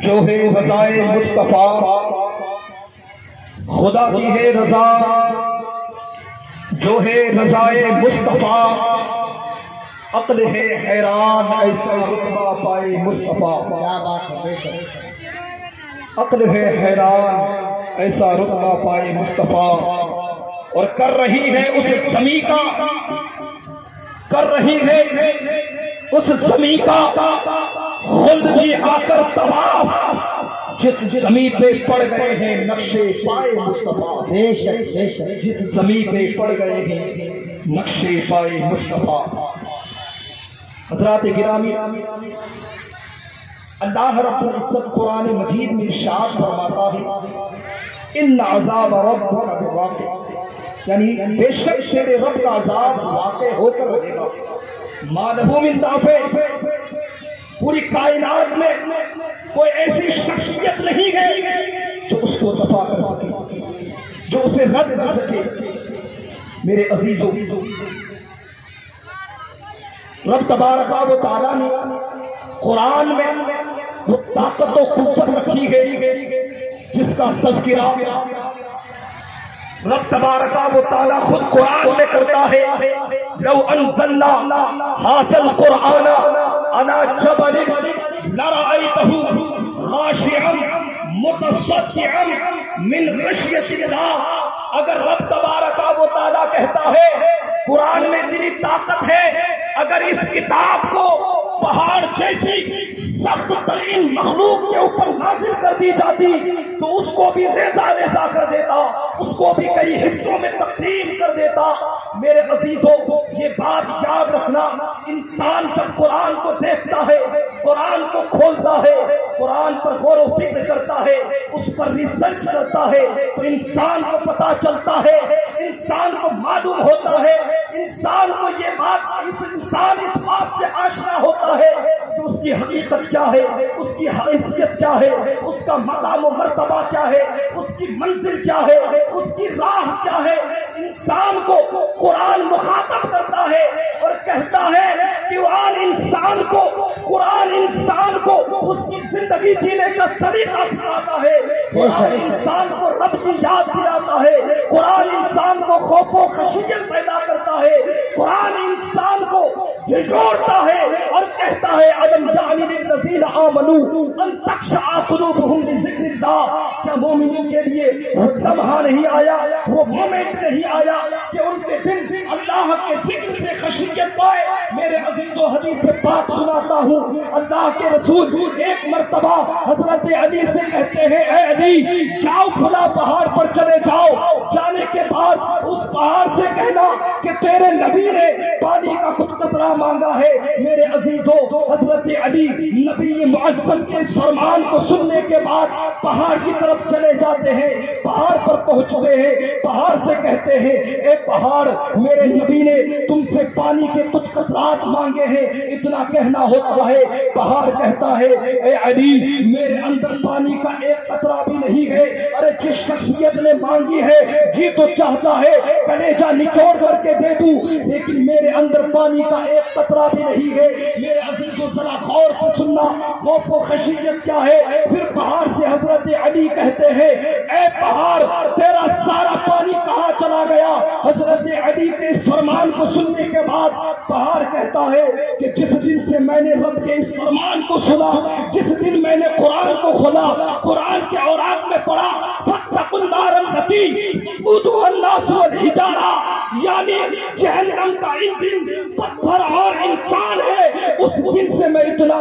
جو ہے رضائے مصطفیٰ، خدا کی ہے رضا جو ہے رضائے مصطفیٰ، عقل ہے حیران ایسا رتبہ پائے مصطفیٰ۔ کیا بات ہے، بے شک۔ عقل ہے حیران ایسا رتبہ پائے مصطفیٰ، اور کر رہی ہے اس زمین کا، کر رہی ہے اس زمین کا خلد کی آ کر طواف، جس زمین پہ پڑ گئے ہیں نقشے پائے مصطفیٰ۔ بے شک بے شک۔ جس زمین پہ پڑ گئے ہیں نقشے پائے مصطفیٰ۔ حضرات گرامی، اللہ رب العزت قرآن مجید میں ارشاد فرماتا ہے ان عذاب ربک واقع، یعنی بے شک تیرے رب کا عذاب واقع ہو کر رہے گا۔ ما لہ من دافع، پوری کائنات میں کوئی ایسی شخصیت نہیں ہے جو اس کو دفع کر سکے، جو اسے رد کر سکے۔ میرے عزیزو، رب تبارک و تعالیٰ نے قرآن میں وہ طاقت و قوت رکھی ہے جس کا تذکرہ رب تبارک و تعالیٰ خود قرآن میں کرتا ہے۔ لو انزلنا هذا القرآن على جبل لرأيته خاشعا متصدعا من خشیۃ اللہ۔ اگر رب تبارک و تعالیٰ کہتا ہے قرآن میں اتنی طاقت ہے، اگر اس کتاب کو پہاڑ جیسی سخت ترین مخلوق کے اوپر نازل کر دی جاتی تو اس کو بھی ریزہ ریزہ کر دیتا، اس کو بھی کئی حصوں میں تقسیم کر دیتا۔ میرے عزیزوں، یہ بات یاد رکھنا، انسان جب قرآن کو دیکھتا ہے، قرآن کو کھولتا ہے، قرآن پر غور و فکر کرتا ہے، اس پر ریسرچ کرتا ہے، تو انسان کو پتا چلتا ہے، انسان کو معلوم ہوتا ہے، انسان کو یہ بات انسان اس بات سے آشنا ہوتا ہے کہ اس کی حقیقت کیا ہے، اس کی حیثیت کیا ہے، اس کا مقام و مرتبہ کیا ہے، اس کی منزل کیا ہے، اس کی راہ کیا ہے۔ انسان کو قرآن مخاطب کرتا ہے اور کہتا ہے کہ قرآن انسان کو اس کی زندگی جینے کا طریقہ سکھاتا ہے، قرآن انسان کو رب کی یاد دلاتا ہے، قرآن انسان کو خوف و خشیت پیدا کرتا ہے، قرآن انسان کو جھنجھوڑتا ہے اور کہتا ہے الم یعن للذین آمنوا ان تخشع قلوبہم لذکر اللہ۔ کیا مومنوں کے لیے وہ لمحہ نہیں آیا، وہ مومنٹ نہیں آیا کہ ان کے دل اللہ کے ذکر سے خشیت پائے؟ میرے عزیزو، حدیث سے بات سناتا ہوں، اللہ کے رسول ایک مرتبہ حضرت علی سے کہتے ہیں اے علی جاؤ کھلا پہاڑ پر چلے جاؤ، جانے کے بعد اس پہاڑ سے کہنا کہ تیرے نبی نے پانی کا کچھ قطرہ مانگا ہے۔ میرے عزیزو، حضرت علی نبی معظم کے فرمان کو سننے کے بعد پہاڑ کی طرف چلے جاتے ہیں، پہاڑ پر پہنچتے ہیں، پہاڑ سے کہتے ہیں اے پہاڑ، میرے نبی نے تم سے پانی کے کچھ قطرات مانگے ہیں، اتنا کہنا ہوتا ہے۔ پہاڑ کہتا ہے اے علی میرے اندر پانی کا ایک قطرہ بھی نہیں ہے، ارے جس شخصیت نے مانگی ہے جی تو چاہتا ہے کلیجہ نچوڑ کر کے دے دوں، لیکن میرے اندر پانی کا ایک قطرہ بھی نہیں ہے۔ میرے عزیزو، ذرا غور سے سننا خوف و خشیت کیا ہے۔ پھر پہاڑ سے حضرت علی کہتے ہیں اے پہاڑ تیرا سارا پانی کہاں چلا گیا؟ حضرت علی کے اس فرمان کو سننے کے بعد پہاڑ کہتا ہے کہ جس دن سے میں نے رب کے اس فرمان کو سنا، جس دن میں نے قرآن کو کھولا، قرآن کے اوراق میں پڑھا فاتقوا النار التي وقودها الناس والحجارہ، یعنی جہنم کا ایندھن پتھر اور انسان ہے، اس دن سے میں اتنا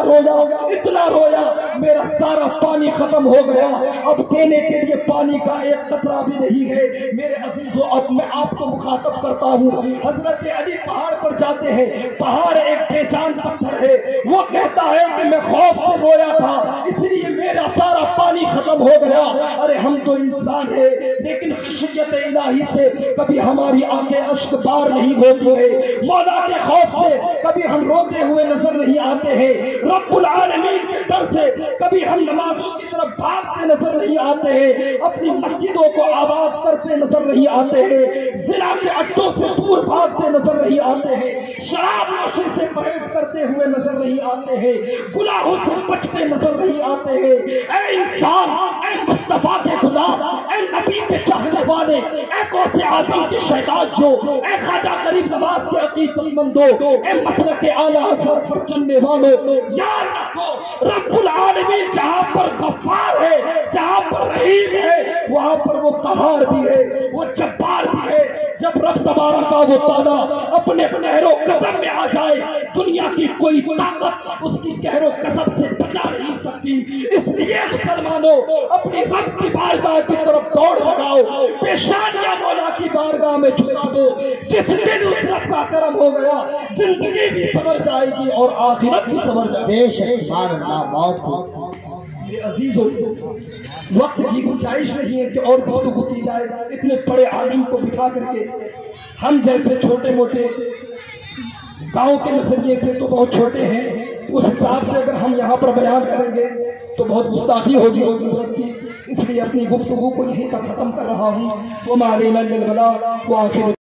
رویا میرا سارا پانی ختم ہو گیا، اب دینے کے لیے پانی کا ایک قطرہ بھی نہیں ہے۔ میرے عزیزو، اب میں آپ کو مخاطب کرتا ہوں، حضرت علی پہاڑ پر جاتے ہیں، پہاڑ ایک بے جان پتھر ہے، وہ کہتا ہے کہ میں خوف سے رویا تھا اس لیے میرا سارا پانی ختم ہو گیا۔ ارے ہم تو انسان ہیں لیکن خشیت الہی سے کبھی ہماری آنکھیں اشک بار نہیں ہوتی ہے، مولا کے خوف سے کبھی ہم روتے ہوئے نظر نہیں آتے ہیں، رب العالمین کے ڈر سے کبھی ہم نمازوں کی طرف بھاگتے نظر نہیں آتے ہیں، اپنی مسجدوں کو آباد کرتے نظر نہیں آتے ہیں، زنا کے اڈوں سے دور بھاگتے نظر نہیں آتے ہیں، شراب نوشی سے پرہیز کرتے ہوئے نظر نہیں آتے ہیں، گناہوں سے بچتے نظر نہیں آتے ہیں۔ اے انسان، اے مصطفیٰ کے خدا، اے نبی کے چاہنے والے، اے غوث اعظم کے شہداد جو، اے خواجہ غریب نواز کے عقیدت مندو، اے مسلک اعلیٰ حضرت پر چلنے والوں، یاد رکھو رب العالمین جہاں پر غفار ہے، جہاں پر رحیم ہے، وہاں پر وہ قہار بھی ہے، وہ جبار بھی ہے۔ جب رب تبارک و تعالیٰ اپنے قہر و غضب میں آ جائے، دنیا کی کوئی طاقت اس کی قہر و غضب سے بچا نہیں سکتی۔ اس لیے مسلمانوں اپنی رب کی بارگاہ کی طرف دوڑ لگاؤ، پیشانیاں مولا کی بارگاہ میں جھکا دو۔ جس دن اس رب کا کرم ہو گیا، زندگی بھی سنور جائے گی اور آخرت بھی سنور جائے گی۔ بے شک سبحان اللہ، بہت خوب۔ عزیزوں، وقت کی گنجائش نہیں ہے کہ اور گفتگو کی جائے، اتنے بڑے عالم کو بٹھا کر کے ہم جیسے چھوٹے موٹے گاؤں کے نظریے سے تو بہت چھوٹے ہیں، اس حساب سے اگر ہم یہاں پر بیان کریں گے تو بہت گستاخی ہوگی حضرت کی، اس لیے اپنی گفتگو کو یہیں پر ختم کر رہا ہوں۔ وَمَا عَلَيْنَا إِلَّا الْبَلَاغُ وَآخِرُ